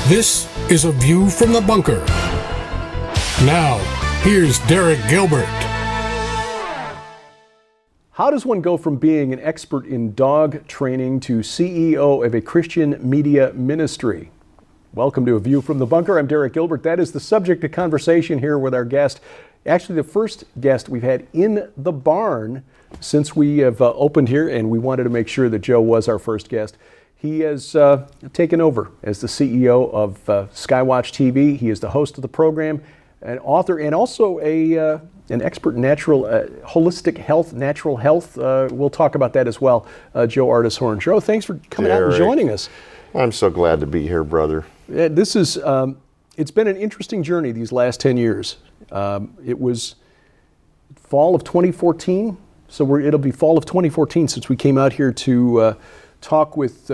This is A View from the Bunker. Now, here's Derek Gilbert. How does one go from being an expert in dog training to CEO of a Christian media ministry? Welcome to A View from the Bunker. I'm Derek Gilbert. That is the subject of conversation here with our guest. Actually, the first guest we've had in the barn since we have opened here, and we wanted to make sure that Joe was our first guest. He has taken over as the CEO of SkyWatch TV. He is the host of the program, an author, and also an expert in holistic health, natural health. We'll talk about that as well. Joe Ardis Horn. Joe, thanks for coming out and joining us. I'm so glad to be here, brother. This is, it's been an interesting journey these last 10 years. It was fall of 2014, so it'll be fall of 2014 since we came out here to talk with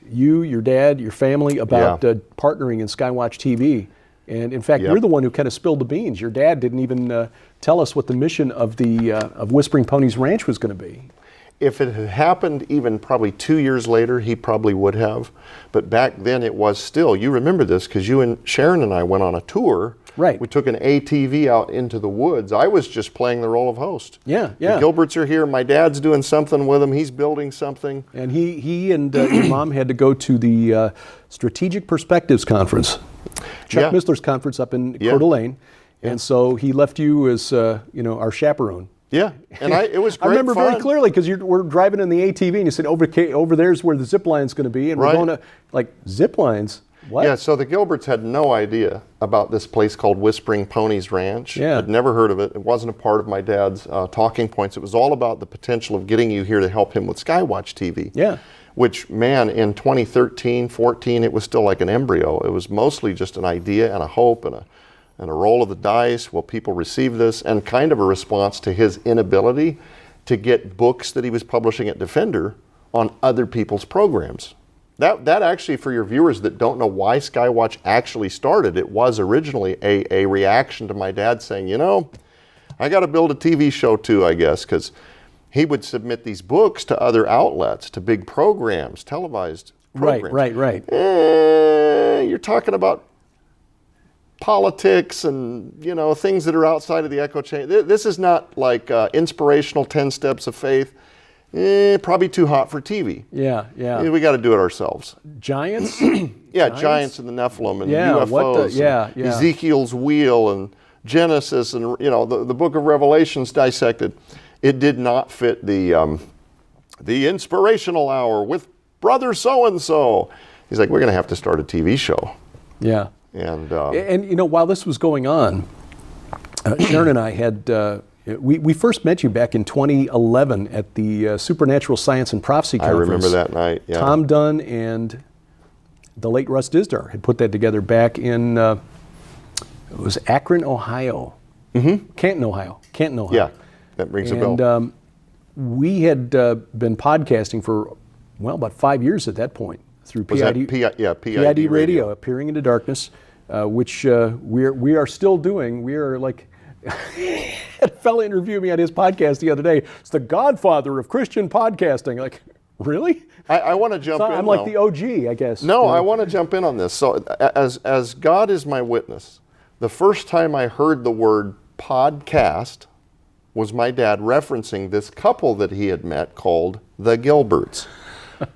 you, your dad, your family about partnering in SkyWatch TV. And in fact, you're the one who kind of spilled the beans. Your dad didn't even tell us what the mission of of Whispering Ponies Ranch was going to be. If it had happened even probably 2 years later, he probably would have. But back then it was still, you remember this because you and Sharon and I went on a tour. Right. We took an ATV out into the woods. I was just playing the role of host. Yeah. The Gilberts are here. My dad's doing something with him. He's building something. And he and your mom had to go to the Strategic Perspectives Conference, Chuck Missler's conference up in Coeur d'Alene. And so he left you as our chaperone. Yeah, and it was great. I remember fun. very clearly because we're driving in the ATV and you said over there's where the zip line's going to be, and we're going to zip lines. What? Yeah, so the Gilberts had no idea about this place called Whispering Ponies Ranch. Yeah. I'd never heard of it. It wasn't a part of my dad's talking points. It was all about the potential of getting you here to help him with SkyWatch TV. Yeah. Which, man, in 2013, 14, it was still like an embryo. It was mostly just an idea and a hope and a roll of the dice. Will people receive this? And kind of a response to his inability to get books that he was publishing at Defender on other people's programs. That actually, for your viewers that don't know why SkyWatch actually started, it was originally a reaction to my dad saying, I got to build a TV show too, I guess, because he would submit these books to other outlets, to big programs, televised programs. Right. You're talking about politics and, things that are outside of the echo chamber. This is not like inspirational 10 steps of faith. Probably too hot for TV. Yeah. We got to do it ourselves. Giants? Giants and the Nephilim and UFOs. And Ezekiel's wheel and Genesis and the book of Revelation's dissected. It did not fit the inspirational hour with brother so and so. He's like, we're going to have to start a TV show. Yeah. And while this was going on, Sharon and I had. We first met you back in 2011 at the Supernatural Science and Prophecy Conference. I remember that night, yeah. Tom Dunn and the late Russ Disdar had put that together back in, it was Akron, Ohio. Mm-hmm. Canton, Ohio. Yeah, that rings a bell. And we had been podcasting for, about 5 years at that point through PID Radio, Appearing into Darkness, which we are still doing. We are like... A fellow interviewed me on his podcast the other day. It's the godfather of Christian podcasting. Like, really? I want to jump in. I'm like the OG, I guess. No, I want to jump in on this. So as God is my witness, the first time I heard the word podcast was my dad referencing this couple that he had met called the Gilberts.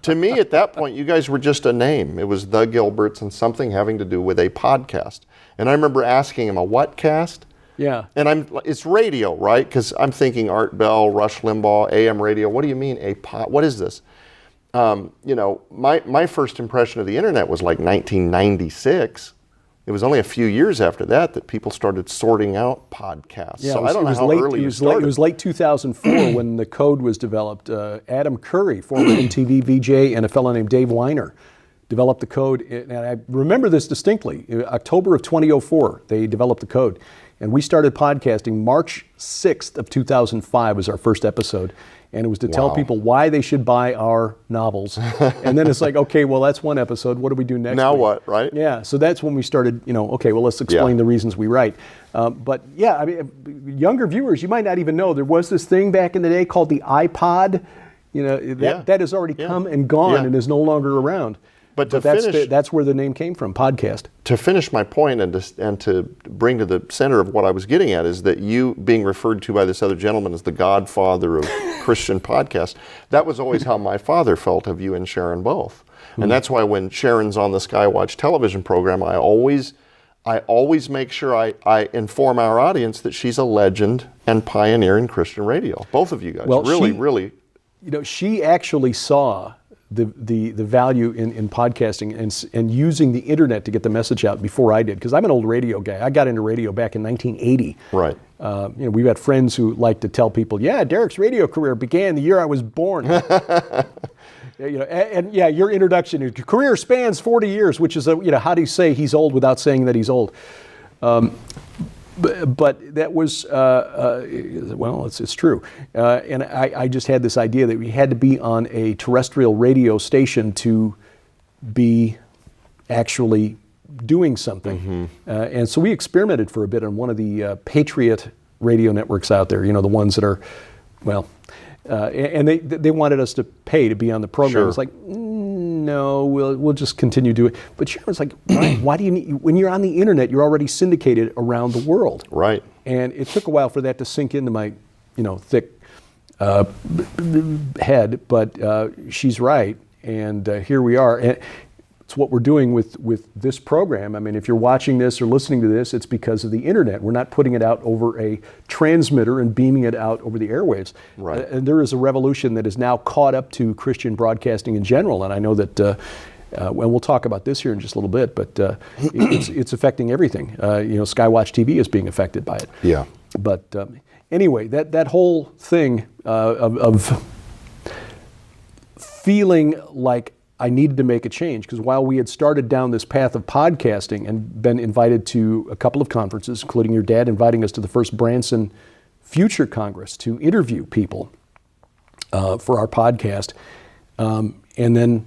To me, at that point, you guys were just a name. It was the Gilberts and something having to do with a podcast. And I remember asking him, a what cast? Yeah. And it's radio, right? Because I'm thinking Art Bell, Rush Limbaugh, AM radio. What do you mean what is this? My first impression of the internet was like 1996. It was only a few years after that people started sorting out podcasts. Yeah, so I don't know how early it started. It was late 2004 when the code was developed. Adam Curry, former MTV VJ, and a fellow named Dave Weiner developed the code. And I remember this distinctly. October of 2004, they developed the code. And we started podcasting March 6th of 2005 was our first episode. And it was to tell people why they should buy our novels. And then it's like, okay, well, that's one episode. What do we do next Now week? what, right? Yeah, so that's when we started, let's explain the reasons we write. But yeah, I mean, younger viewers, you might not even know, there was this thing back in the day called the iPod. That has already come and gone and is no longer around. But that's where the name came from, podcast. To finish my point and to bring to the center of what I was getting at is that you being referred to by this other gentleman as the godfather of Christian podcasts, that was always how my father felt of you and Sharon both. And that's why when Sharon's on the SkyWatch television program, I always make sure I inform our audience that she's a legend and pioneer in Christian radio. Both of you guys. Well, really. She actually saw the value in podcasting and using the internet to get the message out before I did, because I'm an old radio guy. I got into radio back in 1980. Right. We've got friends who like to tell people, yeah, Derek's radio career began the year I was born. Your introduction, your career spans 40 years, which is how do you say he's old without saying that he's old? But that was, it's true. And I just had this idea that we had to be on a terrestrial radio station to be actually doing something. And so we experimented for a bit on one of the Patriot radio networks out there, the ones that are, and they wanted us to pay to be on the program. Sure. It's like, no, we'll just continue doing it. But Sharon's like, why do you need, when you're on the internet, you're already syndicated around the world. Right. And it took a while for that to sink into my, thick head, but she's right. And here we are. And it's what we're doing with this program. I mean, if you're watching this or listening to this, it's because of the internet. We're not putting it out over a transmitter and beaming it out over the airwaves. Right. And there is a revolution that is now caught up to Christian broadcasting in general. And I know that, and we'll talk about this here in just a little bit, but it's affecting everything. SkyWatch TV is being affected by it. Yeah. But anyway, that whole thing of feeling like I needed to make a change, because while we had started down this path of podcasting and been invited to a couple of conferences, including your dad inviting us to the first Branson Future Congress to interview people for our podcast, and then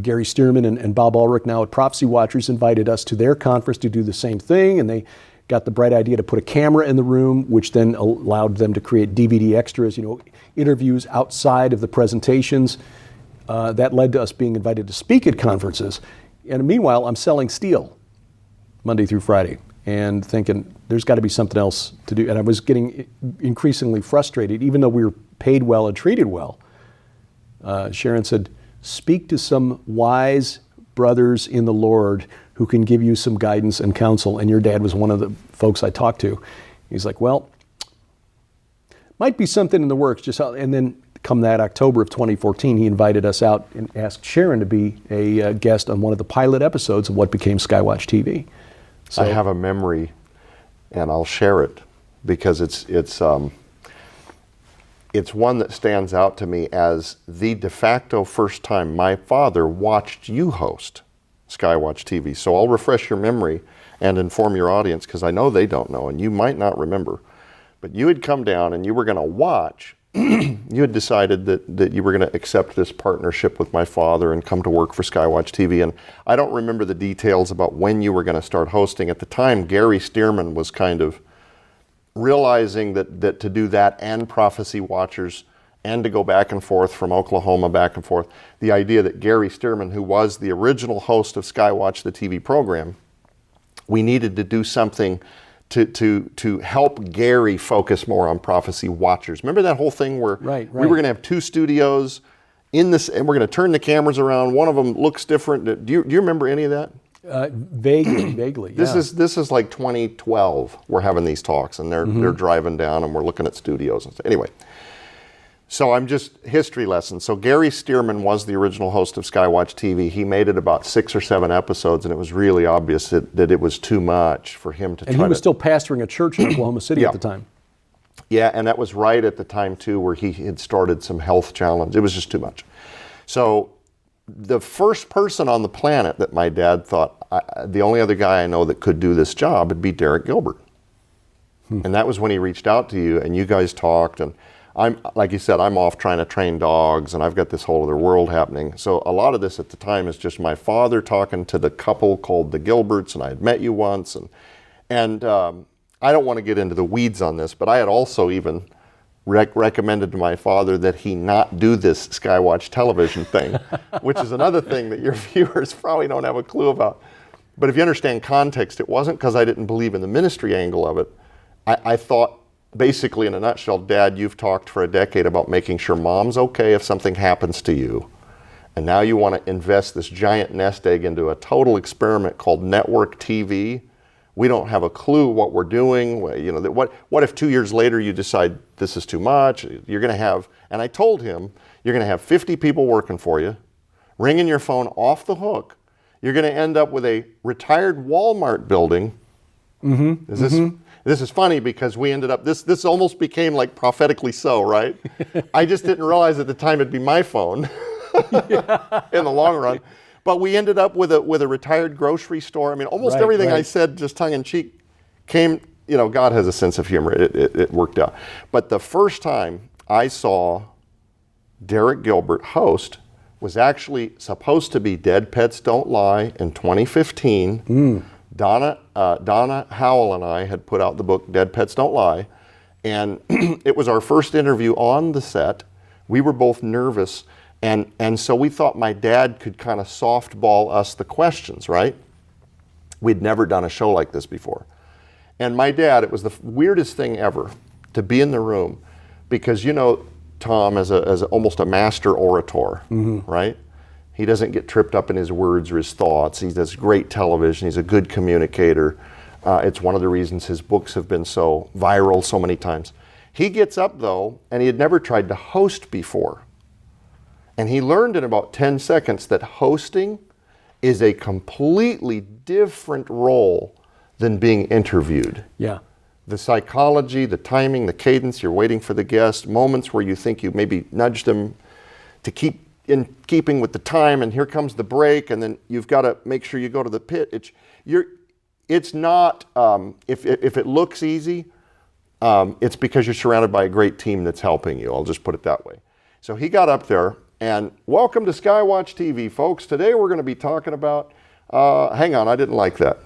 Gary Stearman and Bob Ulrich now at Prophecy Watchers invited us to their conference to do the same thing, and they got the bright idea to put a camera in the room, which then allowed them to create DVD extras, interviews outside of the presentations. That led to us being invited to speak at conferences. And meanwhile, I'm selling steel Monday through Friday and thinking there's got to be something else to do. And I was getting increasingly frustrated, even though we were paid well and treated well. Sharon said, speak to some wise brothers in the Lord who can give you some guidance and counsel. And your dad was one of the folks I talked to. He's like, well, might be something in the works. And then come that October of 2014, he invited us out and asked Sharon to be a guest on one of the pilot episodes of what became SkyWatch TV. So I have a memory, and I'll share it because it's one that stands out to me as the de facto first time my father watched you host SkyWatch TV. So I'll refresh your memory and inform your audience, because I know they don't know and you might not remember. But you had come down and you were going to watch. You had decided that you were going to accept this partnership with my father and come to work for SkyWatch TV. And I don't remember the details about when you were going to start hosting. At the time, Gary Stearman was kind of realizing that to do that and Prophecy Watchers and to go back and forth from Oklahoma back and forth, the idea that Gary Stearman, who was the original host of SkyWatch the TV program, we needed to do something to help Gary focus more on Prophecy Watchers. Remember that whole thing where right. we were going to have two studios in this, and we're going to turn the cameras around. One of them looks different. Do you remember any of that? Vaguely. This is like 2012. We're having these talks, and they're driving down, and we're looking at studios and stuff. Anyway. So I'm just history lesson. So Gary Stearman was the original host of SkyWatch TV. He made it about 6 or 7 episodes, and it was really obvious that it was too much for him to try to... And he was still pastoring a church in Oklahoma City at the time. Yeah, and that was right at the time, too, where he had started some health challenge. It was just too much. So the first person on the planet that my dad thought, the only other guy I know that could do this job would be Derek Gilbert. And that was when he reached out to you, and you guys talked, and like you said, I'm off trying to train dogs, and I've got this whole other world happening. So a lot of this at the time is just my father talking to the couple called the Gilberts, and I had met you once, and I don't want to get into the weeds on this, but I had also even recommended to my father that he not do this SkyWatch television thing, which is another thing that your viewers probably don't have a clue about. But if you understand context, it wasn't because I didn't believe in the ministry angle of it. I thought, basically in a nutshell, Dad, you've talked for a decade about making sure Mom's okay if something happens to you. And now you want to invest this giant nest egg into a total experiment called network TV. We don't have a clue what we're doing. You know, what if 2 years later you decide this is too much? You're going to have, and I told him, you're going to have 50 people working for you, ringing your phone off the hook. You're going to end up with a retired Walmart building. This is funny because we ended up, this almost became like prophetically so, right? I just didn't realize at the time it'd be my phone in the long run. But we ended up with a retired grocery store. I mean, almost everything I said, just tongue in cheek, came, you know, God has a sense of humor. It worked out. But the first time I saw Derek Gilbert host was actually supposed to be Dead Pets Don't Lie in 2015. Donna Howell and I had put out the book Dead Pets Don't Lie. And it was our first interview on the set. We were both nervous. And so we thought my dad could kind of softball us the questions, right? We'd never done a show like this before. And my dad, it was the weirdest thing ever to be in the room because, you know, Tom as almost a master orator, right? He doesn't get tripped up in his words or his thoughts. He does great television. He's a good communicator. It's one of the reasons his books have been so viral so many times. He gets up though, and he had never tried to host before. And he learned in about 10 seconds that hosting is a completely different role than being interviewed. Yeah. The psychology, the timing, the cadence, you're waiting for the guest, moments where you think you maybe nudged them to keep in keeping with the time, and here comes the break, and then you've got to make sure you go to the pit. It's not, if it looks easy, it's because you're surrounded by a great team that's helping you. I'll just put it that way. So he got up there, and welcome to SkyWatch TV, folks. Today we're going to be talking about, hang on, I didn't like that.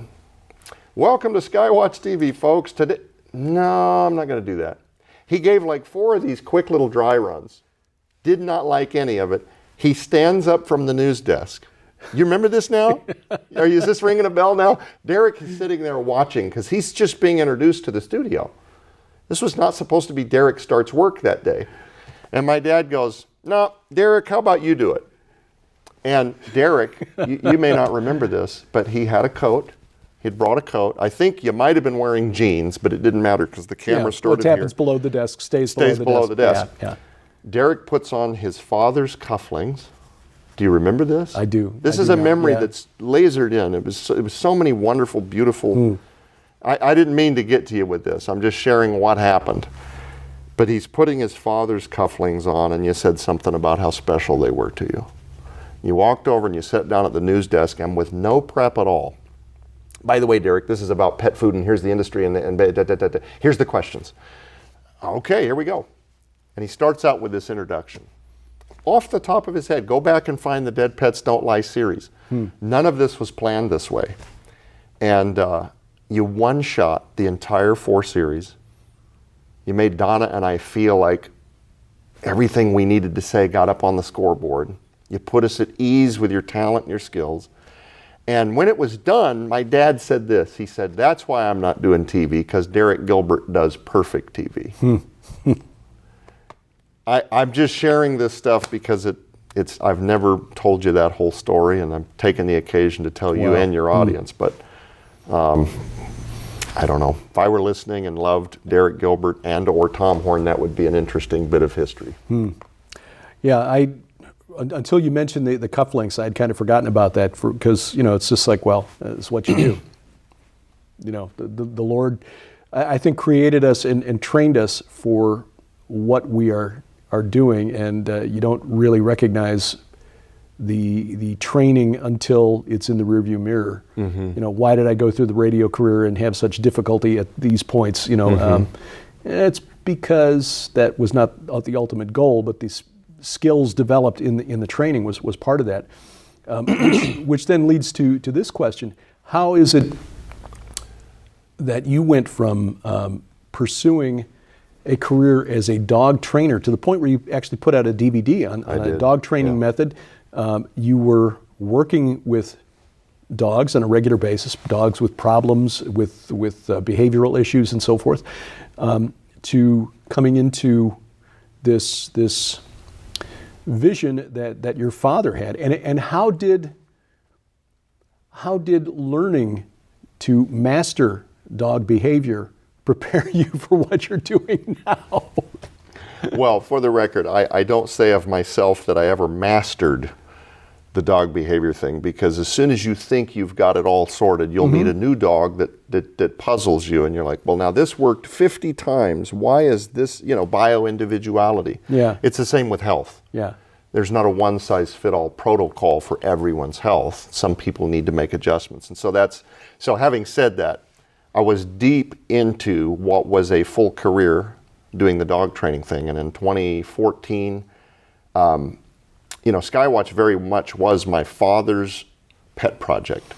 Welcome to SkyWatch TV, folks. Today, no, I'm not going to do that. He gave like 4 of these quick little dry runs. Did not like any of it. He stands up from the news desk. You remember this now? Is this ringing a bell now? Derek is sitting there watching because he's just being introduced to the studio. This was not supposed to be Derek starts work that day. And my dad goes, no, Derek, how about you do it? And Derek, you may not remember this, but he had a coat. He'd brought a coat. I think you might have been wearing jeans, but it didn't matter because the camera started here. What happens below the desk stays below the desk. Yeah. Derek puts on his father's cufflinks. Do you remember this? I do. This is a memory that's lasered in. It was so many wonderful, beautiful. I didn't mean to get to you with this. I'm just sharing what happened. But he's putting his father's cufflinks on, and you said something about how special they were to you. You walked over and you sat down at the news desk, and with no prep at all. By the way, Derek, this is about pet food, and here's the industry, and here's the questions. Okay, here we go. And he starts out with this introduction. Off the top of his head, go back and find the Dead Pets Don't Lie series. None of this was planned this way. And you one-shot the entire 4 series. You made Donna and I feel like everything we needed to say got up on the scoreboard. You put us at ease with your talent and your skills. And when it was done, my dad said this. He said, that's why I'm not doing TV, because Derek Gilbert does perfect TV. I'm just sharing this stuff because I've never told you that whole story, and I'm taking the occasion to tell you and your audience. But I don't know. If I were listening and loved Derek Gilbert and or Tom Horn, that would be an interesting bit of history. Yeah, until you mentioned the cufflinks, I'd kind of forgotten about that because, you know, it's just like, well, it's what you do. You know, the Lord, I think, created us and trained us for what we are doing, and you don't really recognize the training until it's in the rearview mirror. You know, why did I go through the radio career and have such difficulty at these points? You know, it's because that was not the ultimate goal, but these skills developed in the training was part of that, which then leads to this question: how is it that you went from pursuing a career as a dog trainer to the point where you actually put out a DVD on a dog training method. You were working with dogs on a regular basis, dogs with problems, with behavioral issues and so forth, to coming into this vision that your father had. And how did learning to master dog behavior prepare you for what you're doing now? Well, for the record, I don't say of myself that I ever mastered the dog behavior thing, because as soon as you think you've got it all sorted, you'll meet a new dog that puzzles you, and you're like, well, now this worked 50 times. Why is this, bio-individuality? Yeah. It's the same with health. Yeah. There's not a one-size-fit-all protocol for everyone's health. Some people need to make adjustments. And so having said that, I was deep into what was a full career doing the dog training thing. And in 2014, SkyWatch very much was my father's pet project.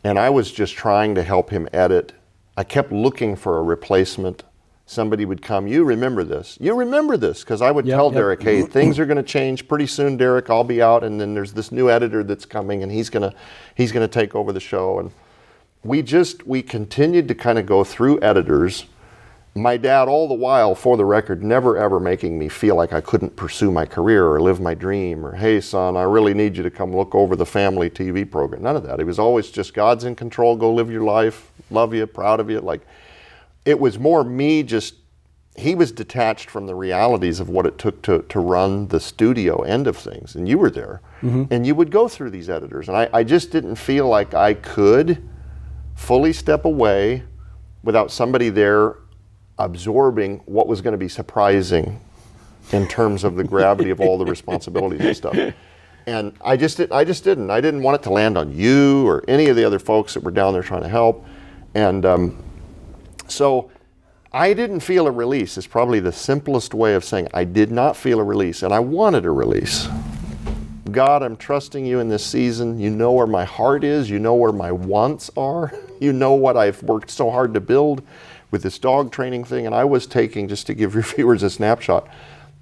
And I was just trying to help him edit. I kept looking for a replacement. Somebody would come, you remember this, because I would tell Derek, hey, things are going to change pretty soon, Derek, I'll be out, and then there's this new editor that's coming, and he's going to take over the show. And we continued to kind of go through editors. My dad, all the while, for the record, never ever making me feel like I couldn't pursue my career or live my dream, or, hey, son, I really need you to come look over the family TV program. None of that. It was always just, God's in control, go live your life, love you, proud of you. Like, it was more me he was detached from the realities of what it took to run the studio end of things. And you were there. And you would go through these editors. And I just didn't feel like I could fully step away without somebody there absorbing what was going to be surprising in terms of the gravity of all the responsibilities and stuff. And I just didn't. I didn't want it to land on you or any of the other folks that were down there trying to help. And so I didn't feel a release. It's probably the simplest way of saying I did not feel a release, and I wanted a release. God, I'm trusting you in this season. You know where my heart is. You know where my wants are. You know what I've worked so hard to build with this dog training thing. And I was taking, just to give your viewers a snapshot,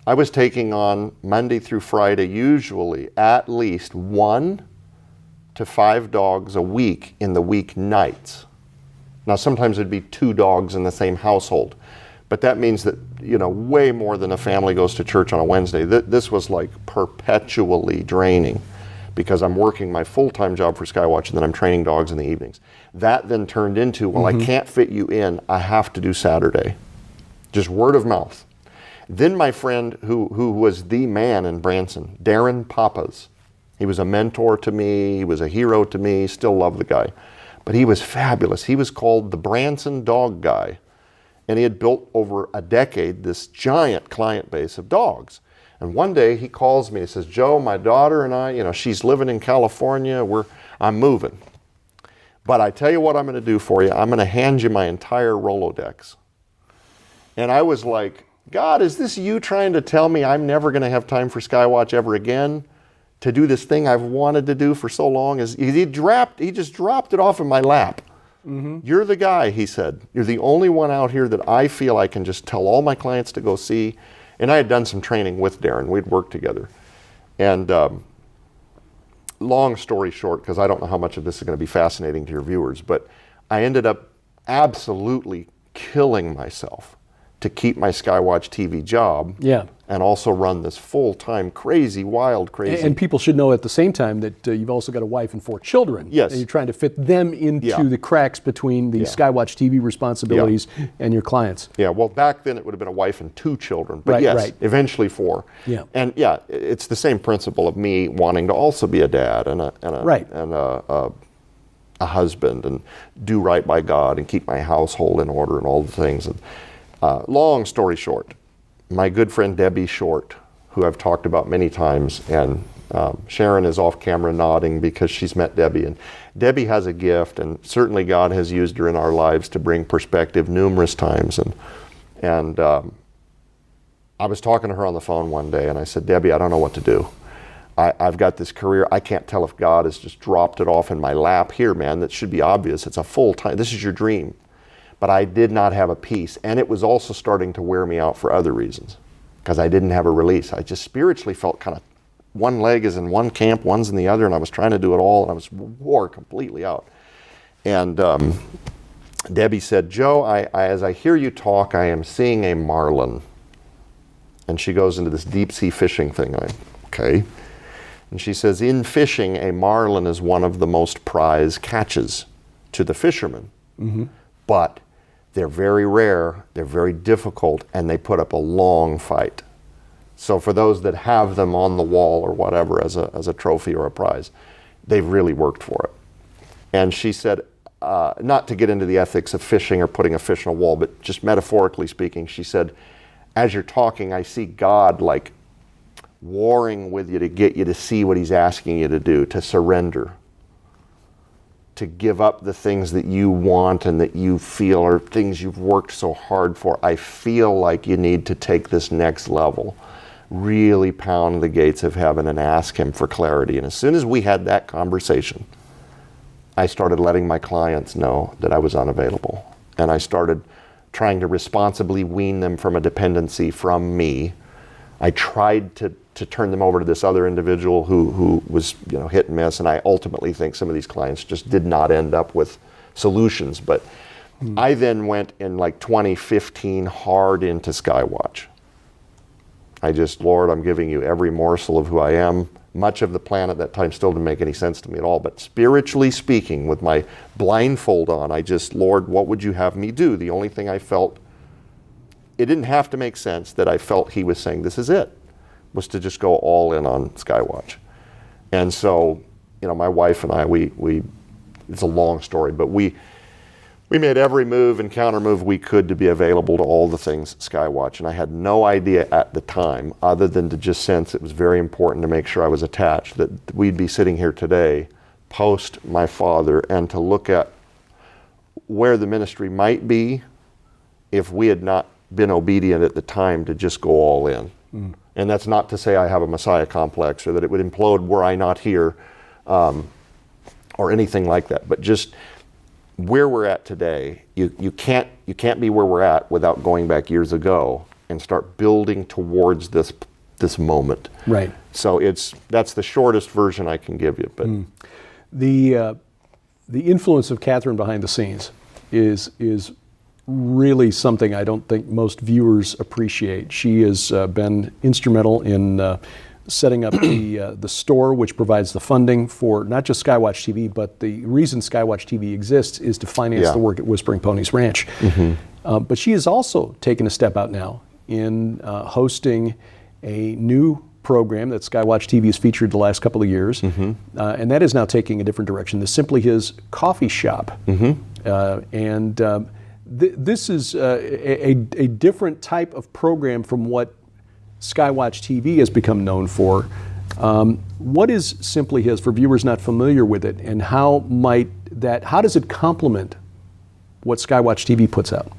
I was taking on Monday through Friday, usually at least 1 to 5 dogs a week in the week nights. Now, sometimes it'd be 2 dogs in the same household, but that means that, way more than a family goes to church on a Wednesday. This was like perpetually draining, because I'm working my full-time job for SkyWatch and then I'm training dogs in the evenings. That then turned into, well, I can't fit you in, I have to do Saturday. Just word of mouth. Then my friend who was the man in Branson, Darren Papas, he was a mentor to me, he was a hero to me, still love the guy. But he was fabulous. He was called the Branson Dog Guy. And he had built over a decade this giant client base of dogs. And one day he calls me, he says, Joe, my daughter and I, she's living in California, I'm moving. But I tell you what I'm going to do for you, I'm going to hand you my entire Rolodex. And I was like, God, is this you trying to tell me I'm never going to have time for SkyWatch ever again? To do this thing I've wanted to do for so long? He just dropped it off in my lap. You're the guy, he said. You're the only one out here that I feel I can just tell all my clients to go see. And I had done some training with Darren. We'd worked together. And long story short, because I don't know how much of this is going to be fascinating to your viewers, but I ended up absolutely killing myself to keep my SkyWatch TV job. Yeah. And also run this full-time, crazy. And people should know at the same time that you've also got a wife and 4 children. Yes. And you're trying to fit them into the cracks between the SkyWatch TV responsibilities and your clients. Yeah, well, back then it would have been a wife and 2 children. But eventually 4. Yeah. And it's the same principle of me wanting to also be a dad and a husband and do right by God and keep my household in order and all the things. And, long story short, my good friend Debbie Short, who I've talked about many times, and Sharon is off camera nodding because she's met Debbie. And Debbie has a gift, and certainly God has used her in our lives to bring perspective numerous times. And I was talking to her on the phone one day, and I said, Debbie, I don't know what to do. I've got this career. I can't tell if God has just dropped it off in my lap. Here, man, that should be obvious. It's a full-time, this is your dream. but I did not have a peace. And it was also starting to wear me out for other reasons, because I didn't have a release. I just spiritually felt kind of, one leg is in one camp, one's in the other, and I was trying to do it all, and I was wore completely out. And Debbie said, Joe, as I hear you talk, I am seeing a marlin. And she goes into this deep sea fishing thing. Okay. And she says, in fishing, a marlin is one of the most prized catches to the fishermen. Mm-hmm. But they're very rare, they're very difficult, and they put up a long fight. So for those that have them on the wall or whatever as a trophy or a prize, they've really worked for it. And she said, not to get into the ethics of fishing or putting a fish on a wall, but just metaphorically speaking, she said, as you're talking, I see God like warring with you to get you to see what he's asking you to do, to surrender, to give up the things that you want and that you feel are things you've worked so hard for. I feel like you need to take this next level, really pound the gates of heaven and ask him for clarity. And as soon as we had that conversation, I started letting my clients know that I was unavailable. And I started trying to responsibly wean them from a dependency from me. I tried to turn them over to this other individual who was, hit and miss. And I ultimately think some of these clients just did not end up with solutions. But I then went in like 2015 hard into SkyWatch. I just, Lord, I'm giving you every morsel of who I am. Much of the plan at that time still didn't make any sense to me at all. But spiritually speaking, with my blindfold on, I just, Lord, what would you have me do? The only thing I felt, it didn't have to make sense that I felt he was saying, this is it, was to just go all in on SkyWatch. And so, my wife and I, we it's a long story, but we made every move and counter move we could to be available to all the things SkyWatch. And I had no idea at the time, other than to just sense it was very important to make sure I was attached, that we'd be sitting here today, post my father, and to look at where the ministry might be if we had not been obedient at the time to just go all in. Mm. And that's not to say I have a Messiah complex or that it would implode were I not here, or anything like that. But just where we're at today, you can't be where we're at without going back years ago and start building towards this moment. Right. So that's the shortest version I can give you. But the influence of Catherine behind the scenes is really something I don't think most viewers appreciate. She has been instrumental in setting up the store, which provides the funding for not just SkyWatch TV, but the reason SkyWatch TV exists is to finance the work at Whispering Ponies Ranch. Mm-hmm. But she has also taken a step out now in hosting a new program that SkyWatch TV has featured the last couple of years, mm-hmm. And that is now taking a different direction. The Simply His coffee shop. Mm-hmm. This is a different type of program from what SkyWatch TV has become known for. What is Simply His for viewers not familiar with it, and how does it complement what SkyWatch TV puts out?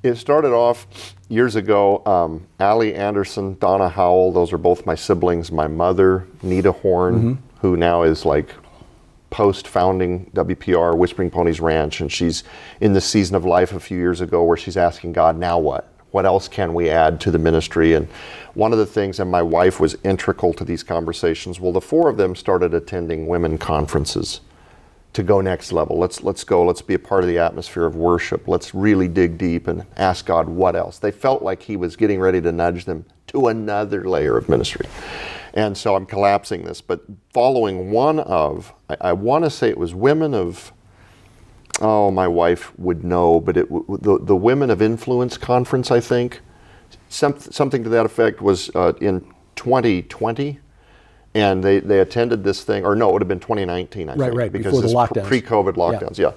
It started off years ago. Allie Anderson, Donna Howell, those are both my siblings. My mother, Nita Horn, mm-hmm. who now is like post-founding WPR, Whispering Ponies Ranch, and she's in the season of life a few years ago where she's asking God, now what? What else can we add to the ministry? And one of the things, and my wife was integral to these conversations, well, the four of them started attending women conferences to go next level. Let's go, let's be a part of the atmosphere of worship. Let's really dig deep and ask God what else. They felt like he was getting ready to nudge them to another layer of ministry. And so I'm collapsing this, but following one of, I want to say it was women of, my wife would know, but the Women of Influence conference, I think, something to that effect was in 2020, and they attended this thing, or no, it would have been 2019, I think. Right, because before the lockdowns. Pre-COVID lockdowns, yeah.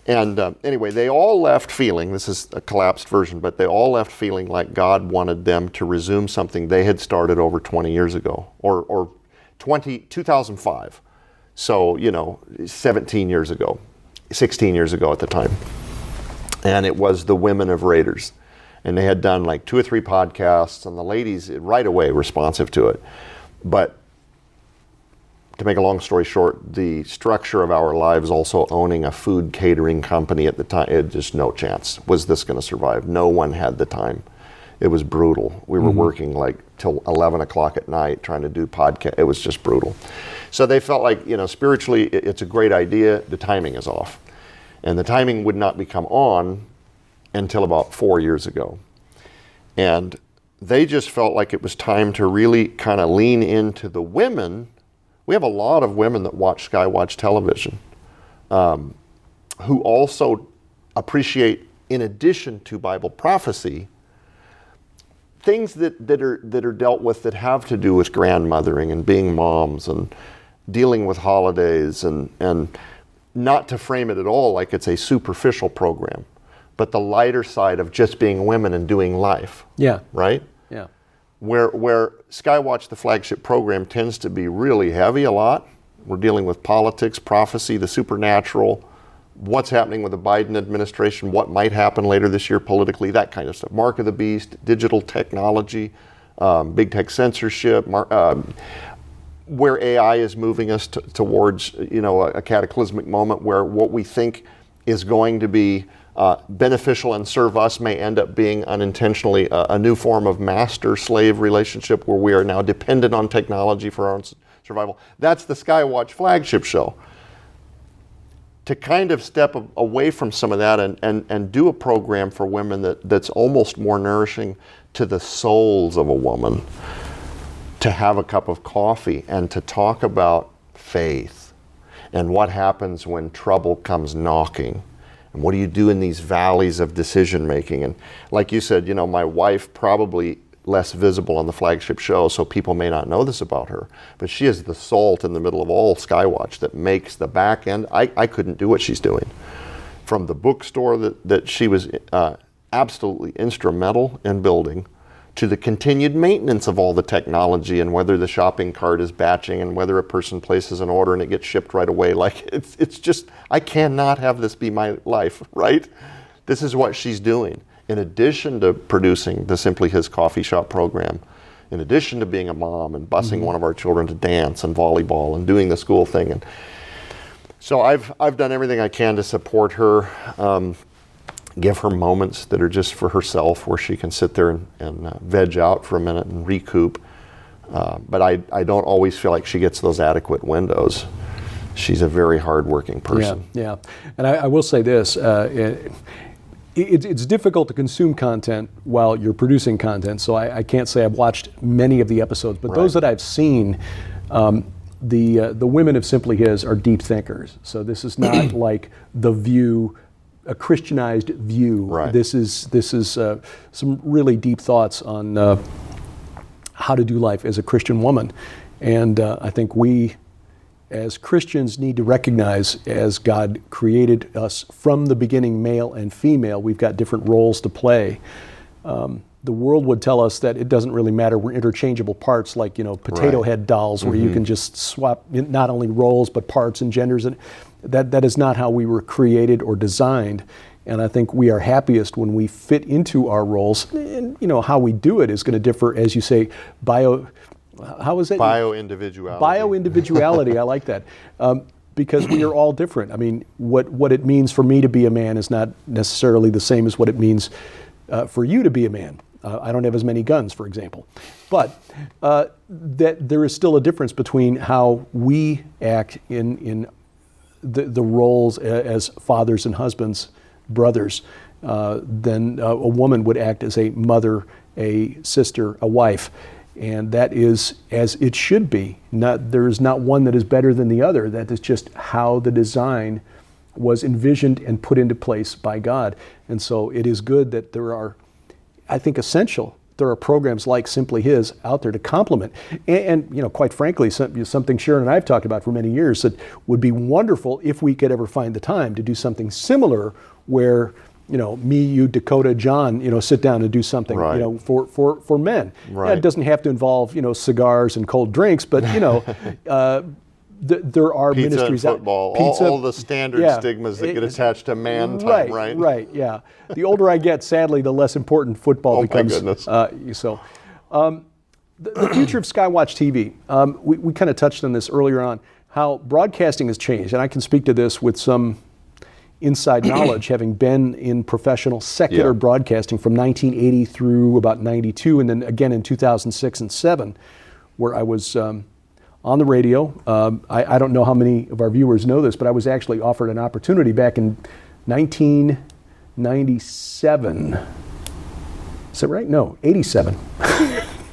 And anyway, they all left feeling, this is a collapsed version, but they all left feeling like God wanted them to resume something they had started over 20 years ago, or 2005. So, 17 years ago, 16 years ago at the time. And it was the Women of Raiders. And they had done like 2 or 3 podcasts, and the ladies right away responsive to it. But to make a long story short, the structure of our lives, also owning a food catering company at the time, it just no chance. Was this going to survive? No one had the time. It was brutal. We were working like till 11 o'clock at night trying to do podcast. It was just brutal. So they felt like, spiritually, it's a great idea. The timing is off. And the timing would not become on until about 4 years ago. And they just felt like it was time to really kind of lean into the women. We have a lot of women that watch SkyWatch television who also appreciate, in addition to Bible prophecy, things that are dealt with that have to do with grandmothering and being moms and dealing with holidays and not to frame it at all like it's a superficial program, but the lighter side of just being women and doing life. Yeah. Right? Yeah. Where SkyWatch, the flagship program, tends to be really heavy a lot. We're dealing with politics, prophecy, the supernatural, what's happening with the Biden administration, what might happen later this year politically, that kind of stuff. Mark of the Beast, digital technology, big tech censorship, where AI is moving us towards a cataclysmic moment where what we think is going to be beneficial and serve us may end up being unintentionally a new form of master-slave relationship where we are now dependent on technology for our own survival. That's the SkyWatch flagship show. To kind of step away from some of that and do a program for women that's almost more nourishing to the souls of a woman, to have a cup of coffee and to talk about faith and what happens when trouble comes knocking. And what do you do in these valleys of decision making? And like you said, my wife probably less visible on the flagship show, so people may not know this about her, but she is the salt in the middle of all SkyWatch that makes the back end. I couldn't do what she's doing. From the bookstore that she was absolutely instrumental in building, to the continued maintenance of all the technology and whether the shopping cart is batching and whether a person places an order and it gets shipped right away. Like it's just, I cannot have this be my life, right? This is what she's doing. In addition to producing the Simply His Coffee Shop program, in addition to being a mom and busing one of our children to dance and volleyball and doing the school thing. And so I've done everything I can to support her, give her moments that are just for herself where she can sit there and veg out for a minute and recoup. But I don't always feel like she gets those adequate windows. She's a very hardworking person. Yeah. And I will say this, it's difficult to consume content while you're producing content, so I can't say I've watched many of the episodes, but those that I've seen, the women of Simply His are deep thinkers. So this is not like The View, a Christianized view. Right. This is some really deep thoughts on how to do life as a Christian woman, and I think we as Christians need to recognize, as God created us from the beginning, male and female, we've got different roles to play. The world would tell us that it doesn't really matter. We're interchangeable parts, like potato head dolls, where you can just swap not only roles but parts and genders. And that is not how we were created or designed. And I think we are happiest when we fit into our roles. And how we do it is going to differ, as you say, how is it? Bio-individuality. Bio-individuality, I like that. Because we are all different. I mean, what it means for me to be a man is not necessarily the same as what it means for you to be a man. I don't have as many guns, for example. But that there is still a difference between how we act in the roles as fathers and husbands, brothers, than a woman would act as a mother, a sister, a wife. And that is as it should be. There is not one that is better than the other. That is just how the design was envisioned and put into place by God. And so it is good that there are, I think essential, there are programs like Simply His out there to complement. And quite frankly, something Sharon and I have talked about for many years, that would be wonderful if we could ever find the time to do something similar where me, you, Dakota, John, sit down and do something, for men. Right. Yeah, it doesn't have to involve, cigars and cold drinks, but, there are pizza ministries and football, out. all the standard stigmas that get attached to man time, right? Right, yeah. The older I get, sadly, the less important football becomes. Oh, my goodness. The future of SkyWatch TV. We kind of touched on this earlier on, how broadcasting has changed, and I can speak to this with some inside knowledge, having been in professional secular broadcasting from 1980 through about 92, and then again in 2006 and 7, where I was on the radio. I don't know how many of our viewers know this, but I was actually offered an opportunity back in 1997. Is that right? No, 87.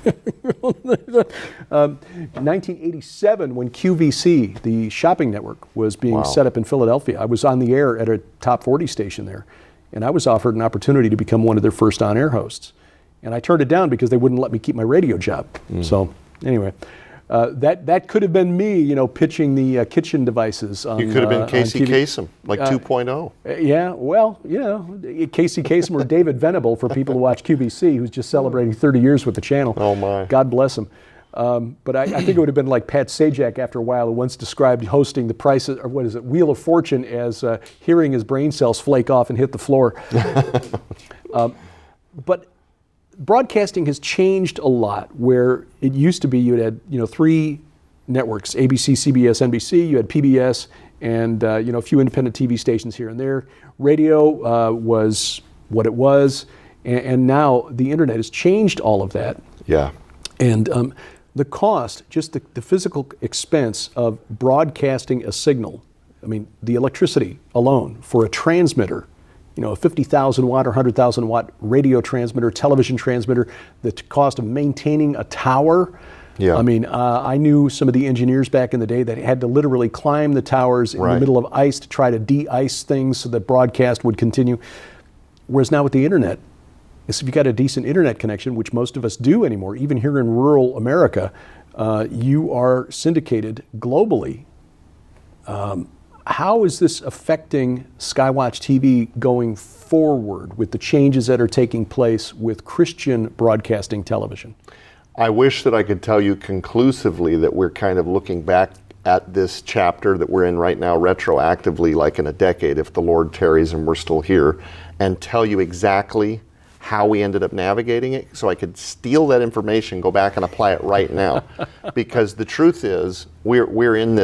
1987, when QVC, the shopping network, was being set up in Philadelphia. I was on the air at a top 40 station there, and I was offered an opportunity to become one of their first on-air hosts. And I turned it down because they wouldn't let me keep my radio job. So anyway, that could have been me, pitching the kitchen devices on You could have been Casey Kasem, like 2.0. Yeah, well, Casey Kasem or David Venable for people who watch QVC, who's just celebrating 30 years with the channel. Oh my. God bless him. But I think it would have been like Pat Sajak after a while, who once described hosting the prices, or what is it, Wheel of Fortune, as hearing his brain cells flake off and hit the floor. But broadcasting has changed a lot, where it used to be you had 3 networks, ABC, CBS, NBC, you had PBS, and a few independent TV stations here and there. Radio was what it was, and now the internet has changed all of that. Yeah. And the cost, just the physical expense of broadcasting a signal, I mean, the electricity alone for a transmitter, a 50,000 watt or 100,000 watt radio transmitter, television transmitter, the cost of maintaining a tower. Yeah. I mean, I knew some of the engineers back in the day that had to literally climb the towers in the middle of ice to try to de-ice things so that broadcast would continue. Whereas now with the internet, if you've got a decent internet connection, which most of us do anymore, even here in rural America, you are syndicated globally. How is this affecting SkyWatch TV going forward with the changes that are taking place with Christian broadcasting television? I wish that I could tell you conclusively that we're kind of looking back at this chapter that we're in right now retroactively, like in a decade, if the Lord tarries and we're still here, and tell you exactly how we ended up navigating it, so I could steal that information, go back and apply it right now. Because the truth is, we're in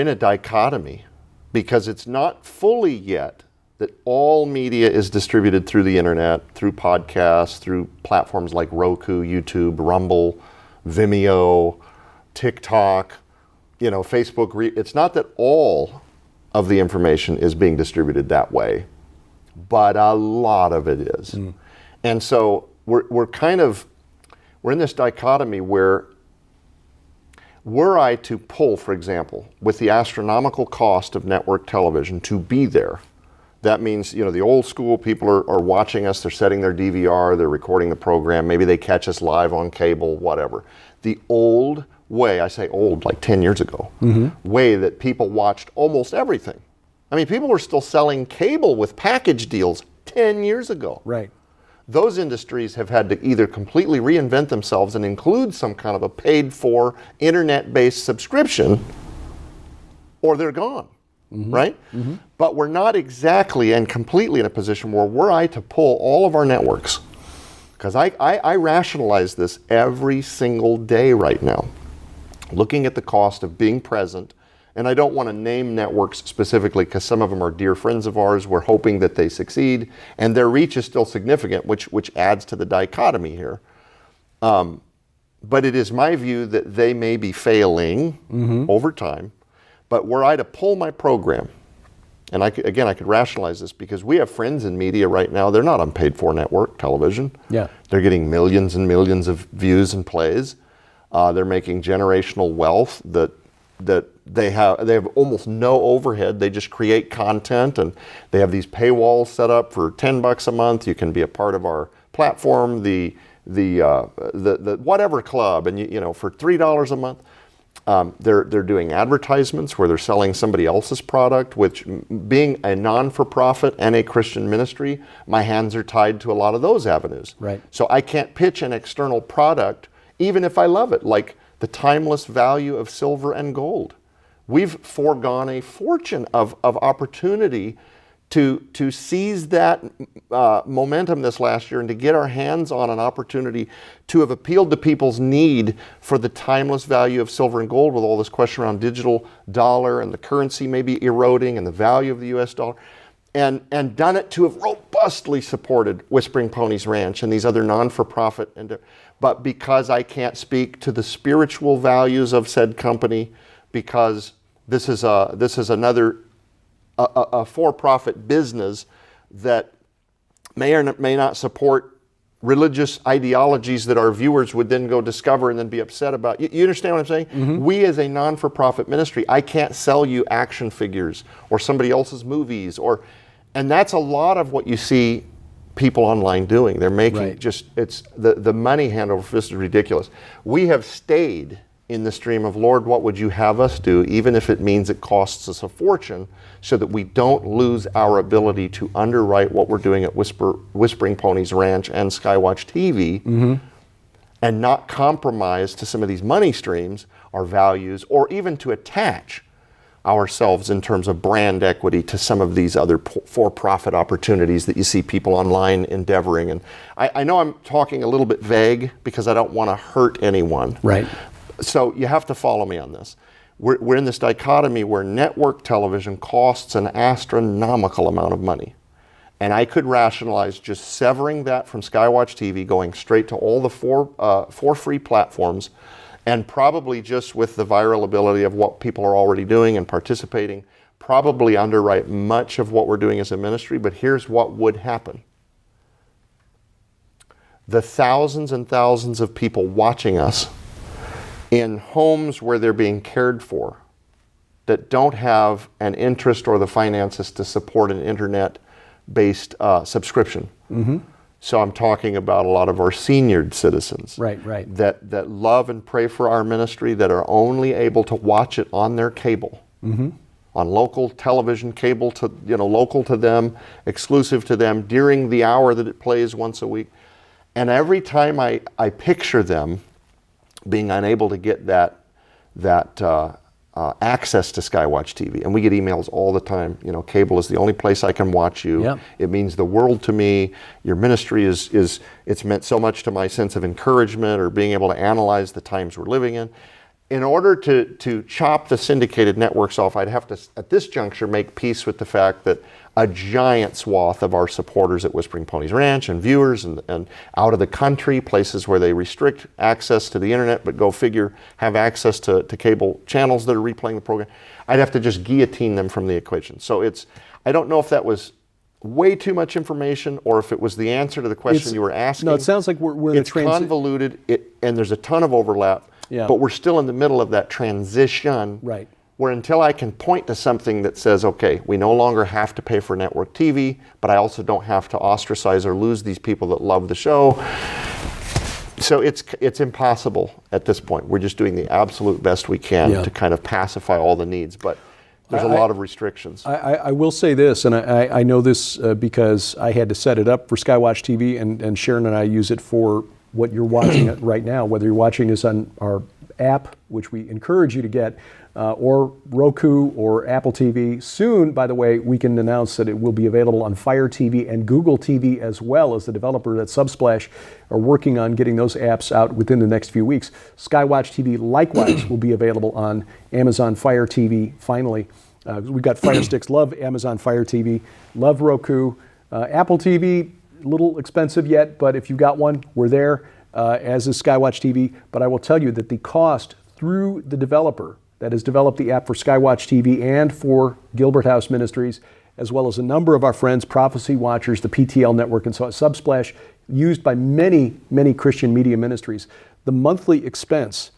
a dichotomy, because it's not fully yet that all media is distributed through the internet, through podcasts, through platforms like Roku, YouTube, Rumble, Vimeo, TikTok, Facebook. It's not that all of the information is being distributed that way, but a lot of it is. And so we're in this dichotomy where, were I to pull, for example, with the astronomical cost of network television to be there, that means, the old school people are watching us, they're setting their DVR, they're recording the program, maybe they catch us live on cable, whatever. The old way, I say old, like 10 years ago, way that people watched almost everything. I mean, people were still selling cable with package deals 10 years ago. Right. Those industries have had to either completely reinvent themselves and include some kind of a paid-for, internet-based subscription, or they're gone, right? But we're not exactly and completely in a position where, were I to pull all of our networks, because I rationalize this every single day right now, looking at the cost of being present. And I don't want to name networks specifically because some of them are dear friends of ours. We're hoping that they succeed, and their reach is still significant, which adds to the dichotomy here. But it is my view that they may be failing over time. But were I to pull my program, and I could rationalize this because we have friends in media right now. They're not on paid-for network television. Yeah. They're getting millions and millions of views and plays. They're making generational wealth that they have almost no overhead. They just create content, and they have these paywalls set up for $10 a month. You can be a part of our platform, the whatever club, and for $3 a month. They're doing advertisements where they're selling somebody else's product, which, being a non-for-profit and a Christian ministry, my hands are tied to a lot of those avenues. Right. So I can't pitch an external product, even if I love it, like the timeless value of silver and gold. We've foregone a fortune of opportunity to seize that momentum this last year and to get our hands on an opportunity to have appealed to people's need for the timeless value of silver and gold, with all this question around digital dollar and the currency maybe eroding and the value of the US dollar, and done it to have robustly supported Whispering Ponies Ranch and these other non-for-profit, but because I can't speak to the spiritual values of said company, because this is another a for-profit business that may or may not support religious ideologies that our viewers would then go discover and then be upset about. You understand what I'm saying? Mm-hmm. We as a non-for-profit ministry, I can't sell you action figures or somebody else's movies, and that's a lot of what you see people online doing. They're making it's the money hand over fist is ridiculous. We have stayed in the stream of, Lord, what would you have us do, even if it means it costs us a fortune, so that we don't lose our ability to underwrite what we're doing at Whispering Ponies Ranch and SkyWatch TV, mm-hmm. and not compromise to some of these money streams, our values, or even to attach ourselves in terms of brand equity to some of these other for-profit opportunities that you see people online endeavoring. And I know I'm talking a little bit vague because I don't want to hurt anyone. Right. So you have to follow me on this. We're in this dichotomy where network television costs an astronomical amount of money. And I could rationalize just severing that from SkyWatch TV, going straight to all the four free platforms, and probably just with the viral ability of what people are already doing and participating, probably underwrite much of what we're doing as a ministry. But here's what would happen. The thousands and thousands of people watching us in homes where they're being cared for, that don't have an interest or the finances to support an internet-based subscription. Mm-hmm. So I'm talking about a lot of our senior citizens, right. that love and pray for our ministry, that are only able to watch it on their cable, mm-hmm. on local television, cable to local to them, exclusive to them, during the hour that it plays once a week. And every time I picture them being unable to get that access to SkyWatch TV, and we get emails all the time. Cable is the only place I can watch you. Yep. It means the world to me. Your ministry it's meant so much to my sense of encouragement or being able to analyze the times we're living in. In order to chop the syndicated networks off, I'd have to, at this juncture, make peace with the fact that a giant swath of our supporters at Whispering Ponies Ranch and viewers and out of the country, places where they restrict access to the internet, but go figure, have access to cable channels that are replaying the program, I'd have to just guillotine them from the equation. So I don't know if that was way too much information or if it was the answer to the question you were asking. No, it sounds like we're in it's convoluted, and there's a ton of overlap. Yeah. But we're still in the middle of that transition, right, where until I can point to something that says, okay, we no longer have to pay for network TV, but I also don't have to ostracize or lose these people that love the show. So it's impossible at this point. We're just doing the absolute best we can to kind of pacify all the needs, but there's a lot of restrictions. I will say this, and I know this because I had to set it up for SkyWatch TV, and Sharon and I use it for what you're watching it right now, whether you're watching this on our app, which we encourage you to get, or Roku or Apple TV. Soon, by the way, we can announce that it will be available on Fire TV and Google TV, as well as the developer at Subsplash are working on getting those apps out within the next few weeks. SkyWatch TV likewise will be available on Amazon Fire TV finally. We've got Fire Sticks, love Amazon Fire TV, love Roku, Apple TV, a little expensive yet, but if you've got one, we're there, as is SkyWatch TV. But I will tell you that the cost through the developer that has developed the app for SkyWatch TV and for Gilbert House Ministries, as well as a number of our friends, Prophecy Watchers, the PTL Network, and so on, Subsplash, used by many, many Christian media ministries. The monthly expense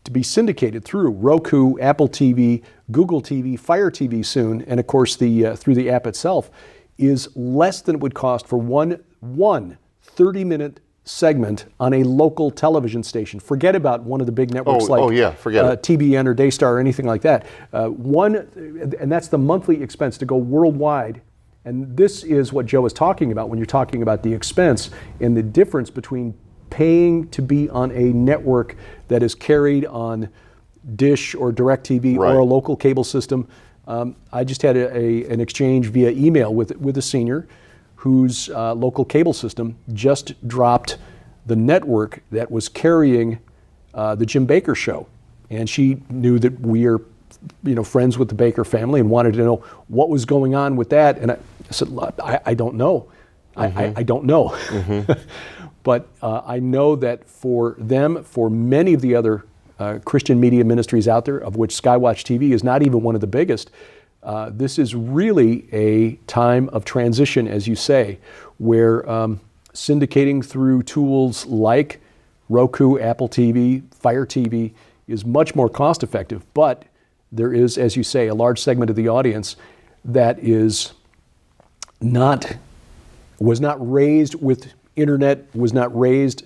to be syndicated through Roku, Apple TV, Google TV, Fire TV soon, and of course through the app itself, is less than it would cost for one 30-minute segment on a local television station. Forget about one of the big networks TBN or Daystar or anything like that. And that's the monthly expense to go worldwide. And this is what Joe is talking about when you're talking about the expense and the difference between paying to be on a network that is carried on Dish or DirecTV or a local cable system, I just had an exchange via email with a senior whose local cable system just dropped the network that was carrying the Jim Bakker show. And she knew that we are, friends with the Bakker family and wanted to know what was going on with that. And I said, I don't know. I don't know. But I know that for them, for many of the other Christian media ministries out there, of which SkyWatch TV is not even one of the biggest, this is really a time of transition, as you say, where syndicating through tools like Roku, Apple TV, Fire TV is much more cost effective. But there is, as you say, a large segment of the audience that was not raised with internet, was not raised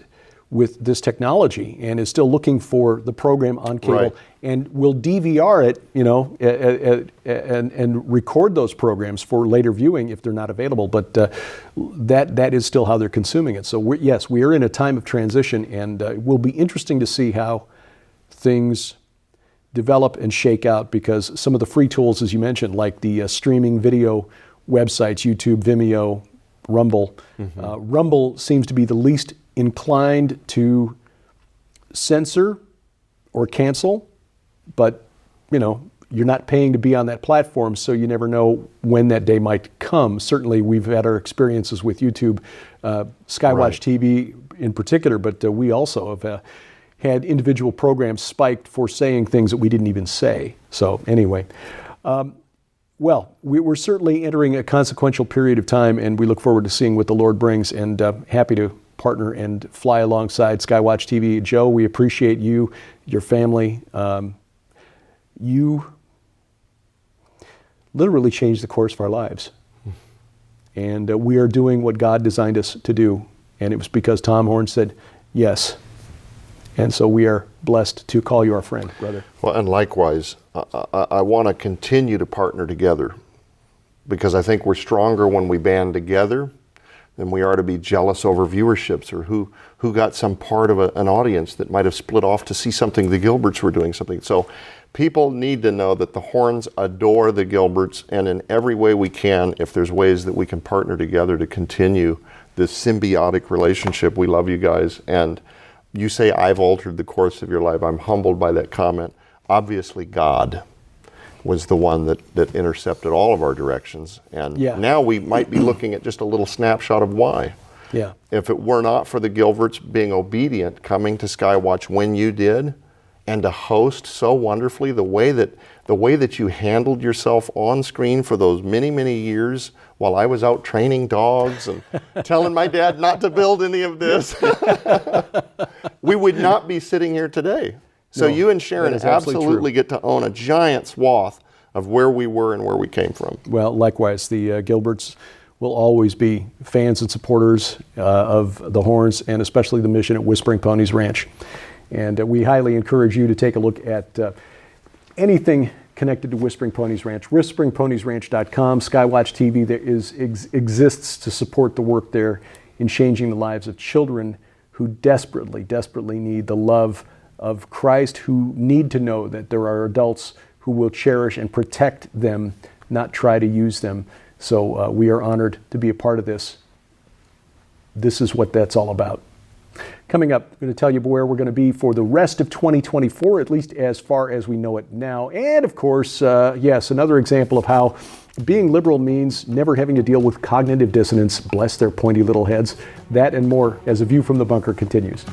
with this technology, and is still looking for the program on cable, right, and will DVR it, and record those programs for later viewing if they're not available. But that is still how they're consuming it. So we are in a time of transition, and it will be interesting to see how things develop and shake out, because some of the free tools, as you mentioned, like the streaming video websites, YouTube, Vimeo, Rumble. Rumble seems to be the least inclined to censor or cancel, but you're not paying to be on that platform, so you never know when that day might come. Certainly we've had our experiences with YouTube, SkyWatch TV in particular, but we also have had individual programs spiked for saying things that we didn't even say. So anyway, well, we're certainly entering a consequential period of time, and we look forward to seeing what the Lord brings, and happy to partner and fly alongside SkyWatch TV. Joe, we appreciate you, your family. You literally changed the course of our lives. And we are doing what God designed us to do. And it was because Tom Horn said yes. And so we are blessed to call you our friend, brother. Well, and likewise, I want to continue to partner together, because I think we're stronger when we band together than we are to be jealous over viewerships, or who got some part of an audience that might have split off to see something the Gilberts were doing something. So people need to know that the Horns adore the Gilberts, and in every way we can, if there's ways that we can partner together to continue this symbiotic relationship. We love you guys. And you say I've altered the course of your life. I'm humbled by that comment. Obviously God was the one that intercepted all of our directions. And now we might be looking at just a little snapshot of why. Yeah. If it were not for the Gilberts being obedient, coming to SkyWatch when you did, and to host so wonderfully, the way that you handled yourself on screen for those many, many years while I was out training dogs and telling my dad not to build any of this, we would not be sitting here today. So you and Sharon absolutely get to own a giant swath of where we were and where we came from. Well, likewise, the Gilberts will always be fans and supporters of the Horns, and especially the mission at Whispering Ponies Ranch. And we highly encourage you to take a look at anything connected to Whispering Ponies Ranch. WhisperingPoniesRanch.com. SkyWatch TV exists to support the work there in changing the lives of children who desperately, desperately need the love of Christ, who need to know that there are adults who will cherish and protect them, not try to use them. So we are honored to be a part of this. This is what that's all about. Coming up, I'm going to tell you where we're going to be for the rest of 2024, at least as far as we know it now. And of course, yes, another example of how being liberal means never having to deal with cognitive dissonance. Bless their pointy little heads. That and more as A View from the Bunker continues.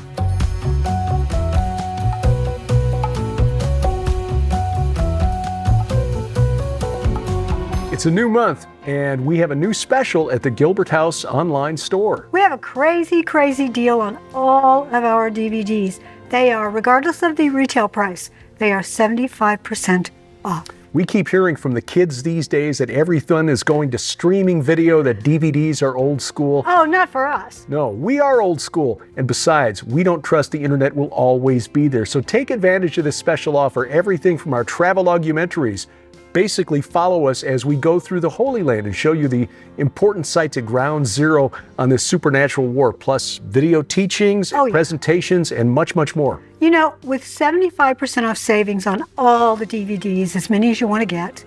It's a new month, and we have a new special at the Gilbert House online store. We have a crazy, crazy deal on all of our DVDs. They are, regardless of the retail price, they are 75% off. We keep hearing from the kids these days that everything is going to streaming video, that DVDs are old school. Oh, not for us. No, we are old school. And besides, we don't trust the internet will always be there. So take advantage of this special offer. Everything from our travel-ogumentaries. Basically follow us as we go through the Holy Land and show you the important sites at ground zero on this supernatural war, plus video teachings, presentations, and much, much more. You know, with 75% off savings on all the DVDs, as many as you want to get,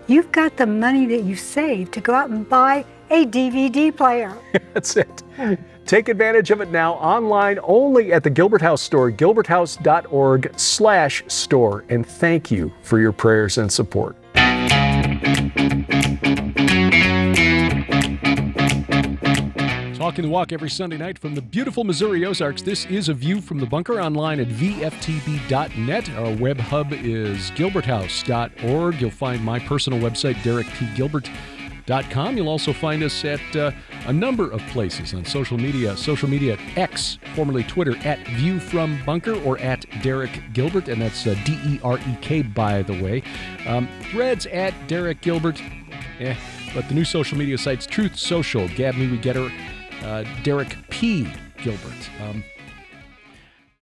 you've got the money that you saved to go out and buy a DVD player. That's it. Take advantage of it now, online only at the Gilbert House store, gilberthouse.org/store. And thank you for your prayers and support. Walking the walk every Sunday night from the beautiful Missouri Ozarks. This is A View from the Bunker, online at VFTB.net. Our web hub is gilberthouse.org. You'll find my personal website, DerekPGilbert.com. You'll also find us at a number of places on social media. Social media at X, formerly Twitter, at View from Bunker, or at Derek Gilbert, and that's Derek, by the way. Threads at Derek Gilbert. But the new social media sites, Truth Social, Gab Me We Get Her, Derek P. Gilbert.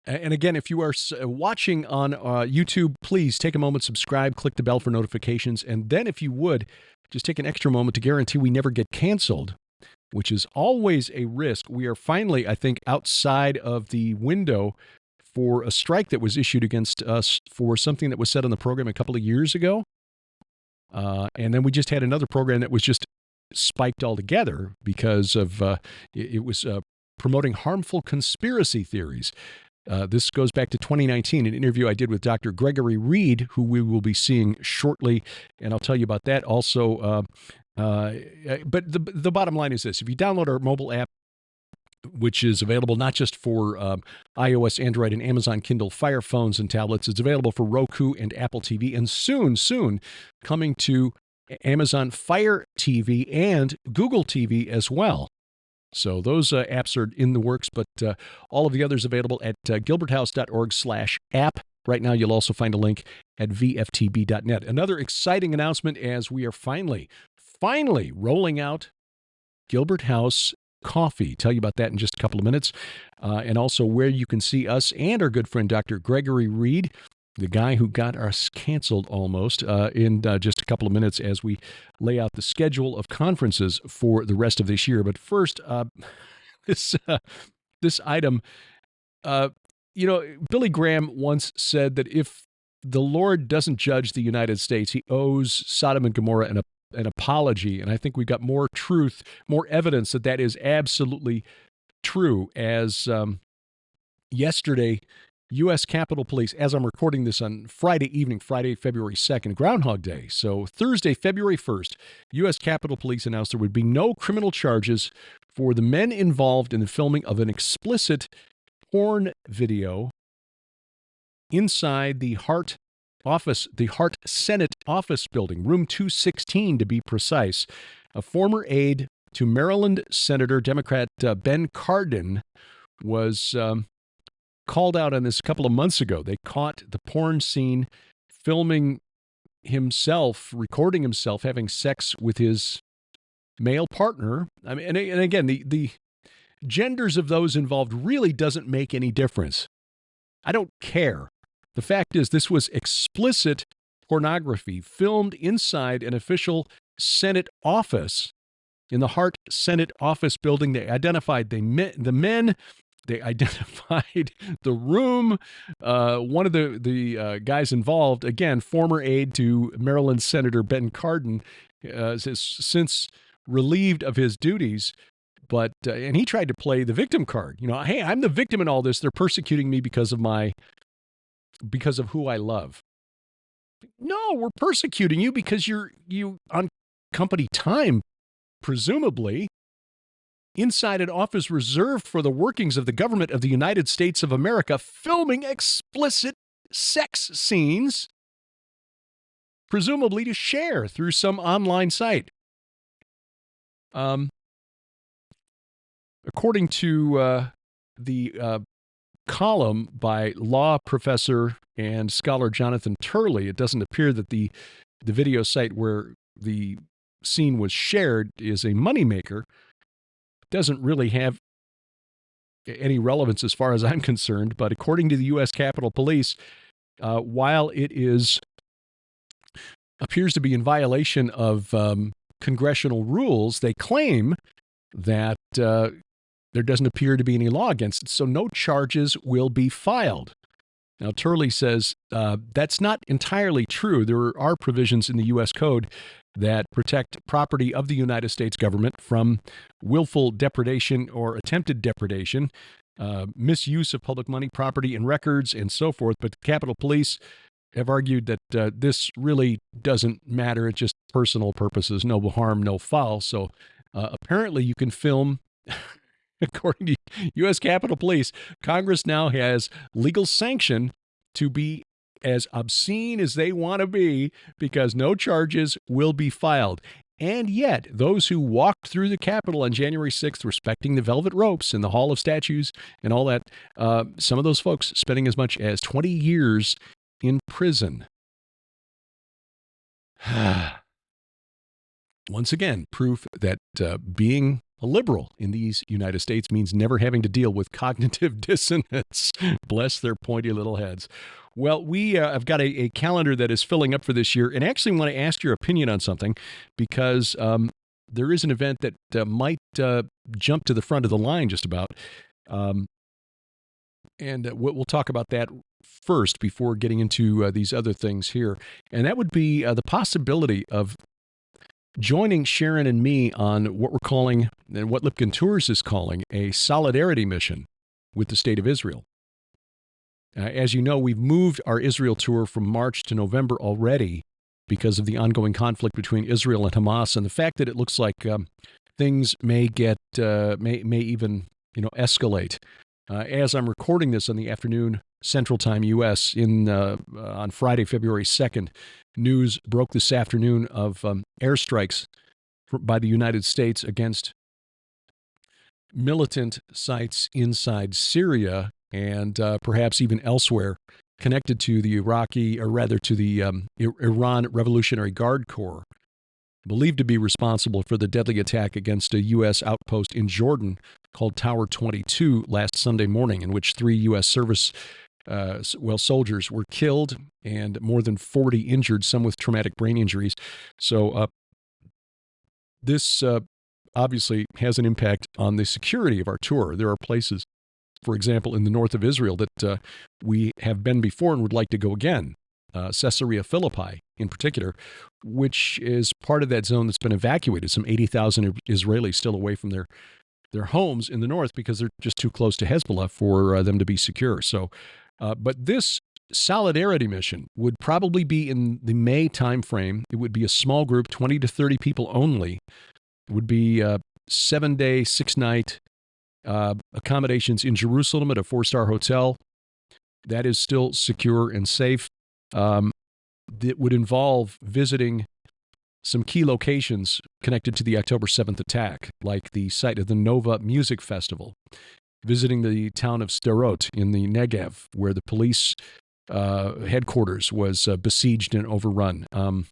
And again, if you are watching on YouTube, please take a moment, subscribe, click the bell for notifications, and then if you would, just take an extra moment to guarantee we never get canceled, which is always a risk. We are finally, I think, outside of the window for a strike that was issued against us for something that was said on the program a couple of years ago. And then we just had another program that was just spiked altogether because of it was promoting harmful conspiracy theories. This goes back to 2019, an interview I did with Dr. Gregory Reed, who we will be seeing shortly, and I'll tell you about that also. But the bottom line is this. If you download our mobile app, which is available not just for iOS, Android, and Amazon Kindle Fire phones and tablets, it's available for Roku and Apple TV, and soon coming to Amazon Fire TV and Google TV as well. So those apps are in the works, but all of the others available at gilberthouse.org/app. Right now, you'll also find a link at VFTB.net. Another exciting announcement as we are finally rolling out Gilbert House Coffee. Tell you about that in just a couple of minutes. And also where you can see us and our good friend Dr. Gregory Reed, the guy who got us canceled almost, in just a couple of minutes as we lay out the schedule of conferences for the rest of this year. But first, this item, Billy Graham once said that if the Lord doesn't judge the United States, he owes Sodom and Gomorrah an apology. And I think we've got more truth, more evidence that that is absolutely true. As yesterday, U.S. Capitol Police, as I'm recording this on Friday evening, Friday, February 2nd, Groundhog Day. So Thursday, February 1st, U.S. Capitol Police announced there would be no criminal charges for the men involved in the filming of an explicit porn video inside the Hart Senate office building, room 216 to be precise. A former aide to Maryland Senator Democrat Ben Cardin was called out on this a couple of months ago. They caught the porn scene filming himself, recording himself having sex with his male partner. I mean, and again, the genders of those involved really doesn't make any difference. I don't care. The fact is, this was explicit pornography filmed inside an official Senate office in the Hart Senate office building. They identified the men. They identified the room. One of the guys involved, again, former aide to Maryland Senator Ben Cardin, has since relieved of his duties. But and he tried to play the victim card. Hey, I'm the victim in all this. They're persecuting me because of who I love. No, we're persecuting you because you on company time, presumably, inside an office reserved for the workings of the government of the United States of America, filming explicit sex scenes, presumably to share through some online site. According to the column by law professor and scholar Jonathan Turley, it doesn't appear that the video site where the scene was shared is a moneymaker. Doesn't really have any relevance as far as I'm concerned, but according to the U.S. Capitol Police, while it appears to be in violation of congressional rules, they claim that there doesn't appear to be any law against it, so no charges will be filed. Now, Turley says that's not entirely true. There are provisions in the U.S. Code that protect property of the United States government from willful depredation or attempted depredation, misuse of public money, property, and records, and so forth. But the Capitol Police have argued that this really doesn't matter. It's just personal purposes, no harm, no foul. So apparently you can film. According to U.S. Capitol Police, Congress now has legal sanction to be as obscene as they want to be because no charges will be filed. And yet, those who walked through the Capitol on January 6th respecting the velvet ropes and the Hall of Statues and all that, some of those folks spending as much as 20 years in prison. Once again, proof that being a liberal in these United States means never having to deal with cognitive dissonance. Bless their pointy little heads. Well, we have got a calendar that is filling up for this year, and actually want to ask your opinion on something because there is an event that might jump to the front of the line just about. And we'll talk about that first before getting into these other things here. And that would be the possibility of joining Sharon and me on what we're calling, and what Lipkin Tours is calling, a solidarity mission with the State of Israel. As you know, we've moved our Israel tour from March to November already because of the ongoing conflict between Israel and Hamas, and the fact that it looks like things may even escalate. As I'm recording this on the afternoon Central Time U.S. On Friday, February 2nd, news broke this afternoon of airstrikes by the United States against militant sites inside Syria and perhaps even elsewhere connected to the Iran Revolutionary Guard Corps, believed to be responsible for the deadly attack against a U.S. outpost in Jordan called Tower 22 last Sunday morning, in which 3 U.S. soldiers were killed and more than 40 injured, some with traumatic brain injuries. So this obviously has an impact on the security of our tour. There are places, for example, in the north of Israel that we have been before and would like to go again. Caesarea Philippi in particular, which is part of that zone that's been evacuated. Some 80,000 Israelis still away from their homes in the north because they're just too close to Hezbollah for them to be secure. So, but this solidarity mission would probably be in the May timeframe. It would be a small group, 20 to 30 people only. It would be 7-day, 6-night accommodations in Jerusalem at a 4-star hotel. That is still secure and safe. That would involve visiting some key locations connected to the October 7th attack, like the site of the Nova Music Festival, visiting the town of Sderot in the Negev, where the police headquarters was besieged and overrun. One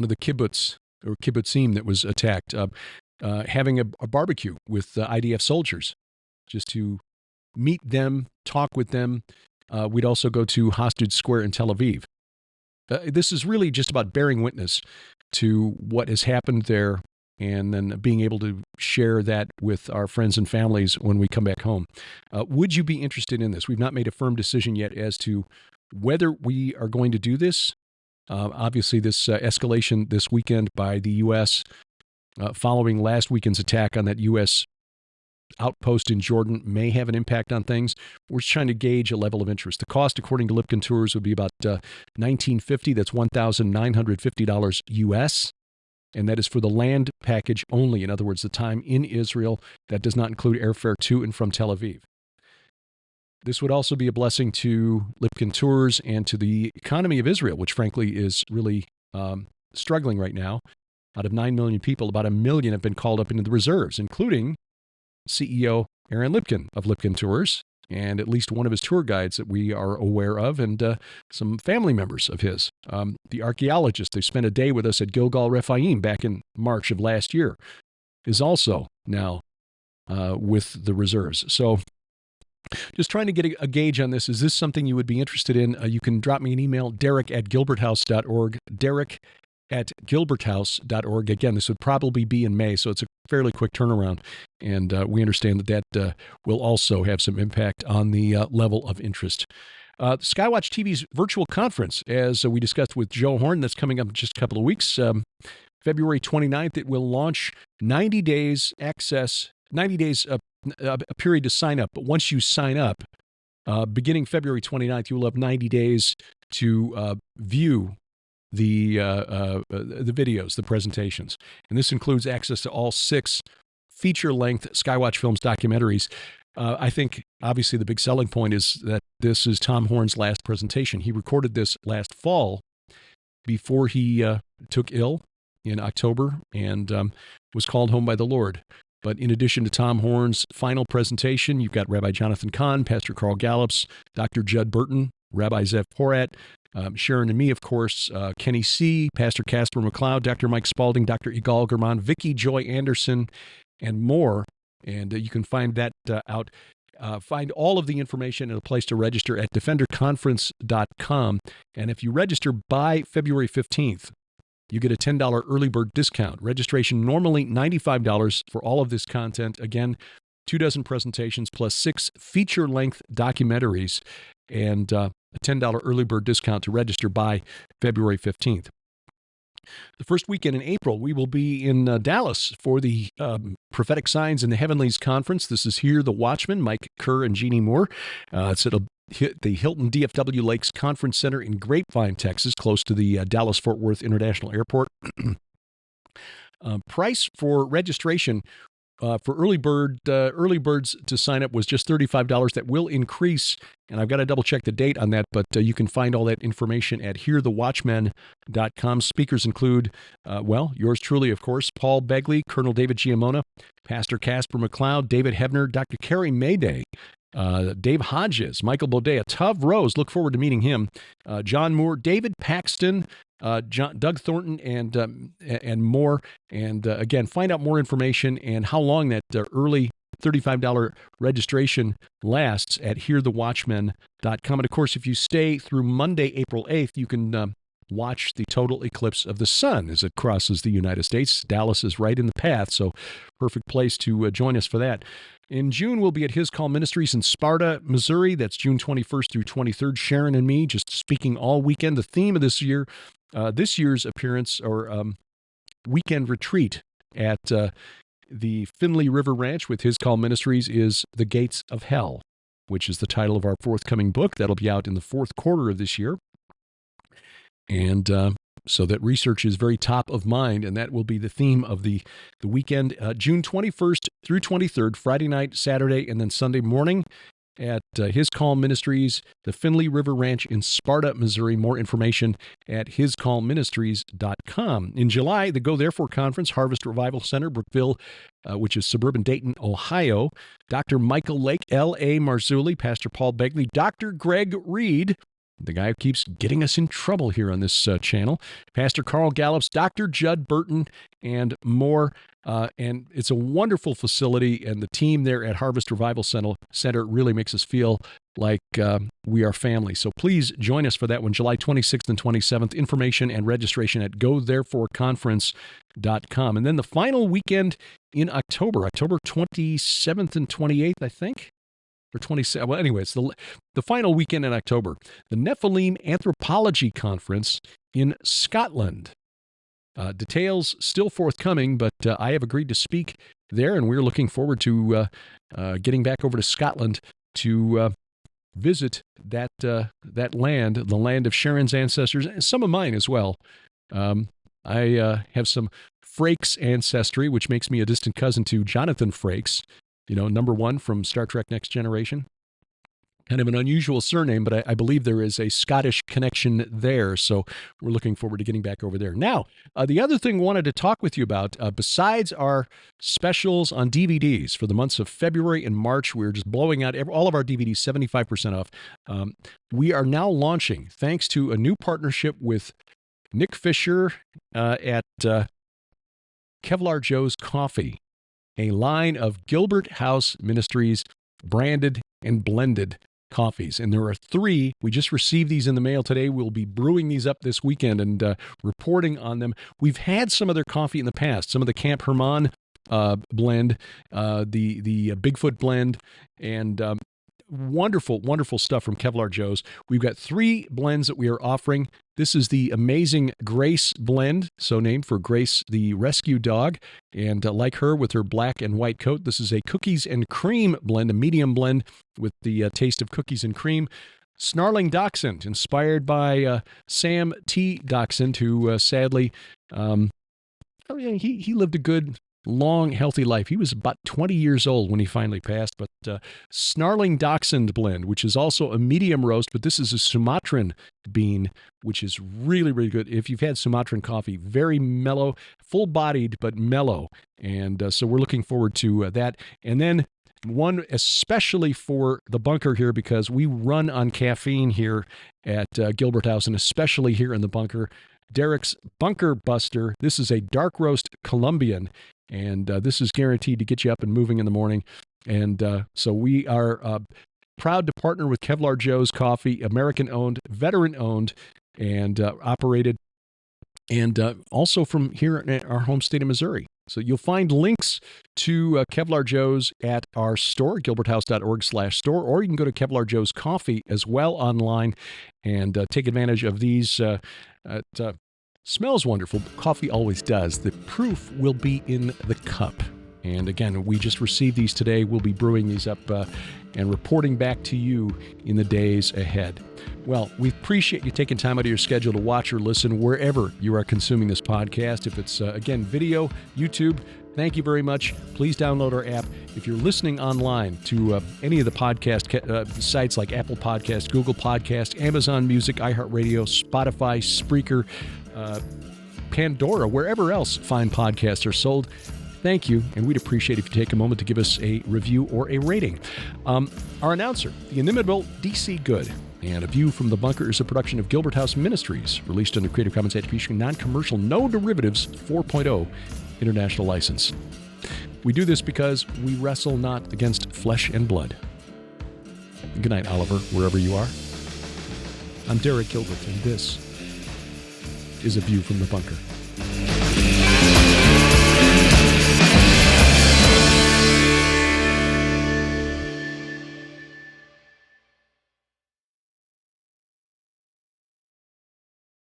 of the kibbutz or kibbutzim that was attacked, having a barbecue with IDF soldiers just to meet them, talk with them. We'd also go to Hostage Square in Tel Aviv. This is really just about bearing witness to what has happened there and then being able to share that with our friends and families when we come back home. Would you be interested in this? We've not made a firm decision yet as to whether we are going to do this. Obviously, this escalation this weekend by the U.S. Following last weekend's attack on that U.S. outpost in Jordan may have an impact on things. We're just trying to gauge a level of interest. The cost, according to Lipkin Tours, would be about $1,950. That's $1,950 U.S., and that is for the land package only. In other words, the time in Israel. That does not include airfare to and from Tel Aviv. This would also be a blessing to Lipkin Tours and to the economy of Israel, which frankly is really struggling right now. Out of 9 million people, about 1 million have been called up into the reserves, including CEO Aaron Lipkin of Lipkin Tours, and at least one of his tour guides that we are aware of, and some family members of his. The archaeologist, they spent a day with us at Gilgal Rephaim back in March of last year, is also now with the reserves. So just trying to get a gauge on this. Is this something you would be interested in? You can drop me an email, derek@gilberthouse.org, derek at gilberthouse.org. Again, this would probably be in May, so it's a fairly quick turnaround. And we understand that will also have some impact on the level of interest. SkyWatch TV's virtual conference, as we discussed with Joe Horn, that's coming up in just a couple of weeks. February 29th, it will launch 90 days access, 90 days, a period to sign up. But once you sign up, beginning February 29th, you will have 90 days to view the videos, the presentations. And this includes access to all 6 feature-length SkyWatch Films documentaries. I think, obviously, the big selling point is that this is Tom Horn's last presentation. He recorded this last fall before he took ill in October and was called home by the Lord. But in addition to Tom Horn's final presentation, you've got Rabbi Jonathan Kahn, Pastor Carl Gallups, Dr. Judd Burton, Rabbi Zev Porat, Sharon and me, of course, Kenny C., Pastor Casper McLeod, Dr. Mike Spalding, Dr. Igal German, Vicki Joy Anderson, and more. And you can find that out. Find all of the information and a place to register at defenderconference.com. And if you register by February 15th, you get a $10 early bird discount. Registration normally $95 for all of this content. Again, 24 presentations plus 6 feature-length documentaries and a $10 early bird discount to register by February 15th. The first weekend in April, we will be in Dallas for the Prophetic Signs in the Heavenlies Conference. This is Hear the Watchman, Mike Kerr and Jeannie Moore. It's at the Hilton DFW Lakes Conference Center in Grapevine, Texas, close to the Dallas-Fort Worth International Airport. Price for registration for early birds to sign up was just $35. That will increase, and I've got to double check the date on that, but you can find all that information at hearthewatchmen.com. Speakers include, yours truly, of course, Paul Begley, Colonel David Giamona, Pastor Casper McLeod, David Hebner, Dr. Carrie Mayday, Dave Hodges, Michael Bodea, Tuv Rose, look forward to meeting him, John Moore, David Paxton, Doug Thornton, and more. And again, find out more information and how long that early $35 registration lasts at hearthewatchmen.com. And of course, if you stay through Monday, April 8th, you can watch the total eclipse of the sun as it crosses the United States. Dallas is right in the path, so perfect place to join us for that. In June, we'll be at His Call Ministries in Sparta, Missouri. That's June 21st through 23rd. Sharon and me just speaking all weekend. The theme of this year's appearance or weekend retreat at the Finley River Ranch with His Call Ministries is The Gates of Hell, which is the title of our forthcoming book. That'll be out in the fourth quarter of this year. And so that research is very top of mind, and that will be the theme of the weekend, June 21st through 23rd, Friday night, Saturday, and then Sunday morning at His Call Ministries, the Finley River Ranch in Sparta, Missouri. More information at hiscallministries.com. In July, the Go Therefore Conference, Harvest Revival Center, Brookville, which is suburban Dayton, Ohio. Dr. Michael Lake, L.A. Marzulli, Pastor Paul Begley, Dr. Greg Reed, the guy who keeps getting us in trouble here on this channel, Pastor Carl Gallups, Dr. Judd Burton, and more. And it's a wonderful facility, and the team there at Harvest Revival Center really makes us feel like we are family. So please join us for that one, July 26th and 27th. Information and registration at gothereforeconference.com. And then the final weekend in October 27th and 28th, I think. Or 27. Well, anyway, it's the final weekend in October. The Nephilim Anthropology Conference in Scotland. Details still forthcoming, but I have agreed to speak there, and we're looking forward to getting back over to Scotland to visit that land, the land of Sharon's ancestors, and some of mine as well. I have some Frakes ancestry, which makes me a distant cousin to Jonathan Frakes. Number 1 from Star Trek Next Generation. Kind of an unusual surname, but I believe there is a Scottish connection there. So we're looking forward to getting back over there. Now, the other thing I wanted to talk with you about, besides our specials on DVDs for the months of February and March, we're just blowing out all of our DVDs 75% off. We are now launching, thanks to a new partnership with Nick Fisher at Kevlar Joe's Coffee, a line of Gilbert House Ministries branded and blended coffees. And there are 3. We just received these in the mail today. We'll be brewing these up this weekend and reporting on them. We've had some of their coffee in the past, some of the Camp Herman blend, the Bigfoot blend, and wonderful, wonderful stuff from Kevlar Joe's. We've got 3 blends that we are offering. This is the amazing Grace blend, so named for Grace, the rescue dog. And like her with her black and white coat, this is a cookies and cream blend, a medium blend with the taste of cookies and cream. Snarling Dachshund, inspired by Sam T. Dachshund, who sadly, he lived a good, long, healthy life. He was about 20 years old when he finally passed. But Snarling Dachshund blend, which is also a medium roast, but this is a Sumatran bean, which is really, really good. If you've had Sumatran coffee, very mellow, full-bodied, but mellow. And so we're looking forward to that. And then one especially for the bunker here, because we run on caffeine here at Gilbert House, and especially here in the bunker, Derek's Bunker Buster. This is a dark roast Colombian, and this is guaranteed to get you up and moving in the morning. And so we are proud to partner with Kevlar Joe's Coffee, American-owned, veteran-owned, and operated, and also from here in our home state of Missouri. So you'll find links to Kevlar Joe's at our store, gilberthouse.org/store, or you can go to Kevlar Joe's Coffee as well online and take advantage of these. It smells wonderful. Coffee always does. The proof will be in the cup. And again, we just received these today. We'll be brewing these up and reporting back to you in the days ahead. Well, we appreciate you taking time out of your schedule to watch or listen wherever you are consuming this podcast. If it's, again, video, YouTube, thank you very much. Please download our app. If you're listening online to any of the podcast sites like Apple Podcast, Google Podcast, Amazon Music, iHeartRadio, Spotify, Spreaker, Pandora, wherever else fine podcasts are sold, thank you, and we'd appreciate if you take a moment to give us a review or a rating. Our announcer, the inimitable DC Good, and A View from the Bunker is a production of Gilbert House Ministries, released under Creative Commons Attribution, Non-Commercial, No Derivatives 4.0 International License. We do this because we wrestle not against flesh and blood. Good night, Oliver, wherever you are. I'm Derek Gilbert, and this is A View from the Bunker.